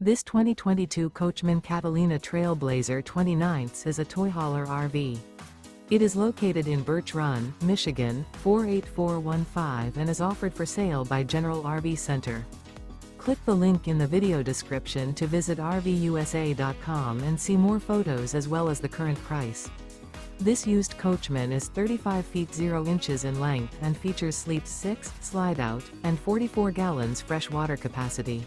This 2022 Coachmen Catalina Trail Blazer 29s is a toy hauler RV. It is located in Birch Run, Michigan, 48415 and is offered for sale by General RV Center. Click the link in the video description to visit RVUSA.com and see more photos as well as the current price. This used Coachman is 35 feet 0 inches in length and features sleeps 6, slide-out, and 44 gallons fresh water capacity.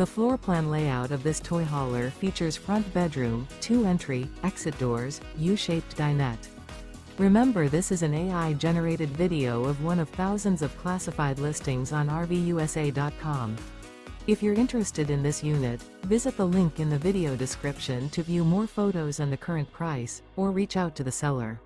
The floor plan layout of this toy hauler features front bedroom, 2 entry, exit doors, U-shaped dinette. Remember, this is an AI-generated video of one of thousands of classified listings on RVUSA.com. If you're interested in this unit, visit the link in the video description to view more photos and the current price, or reach out to the seller.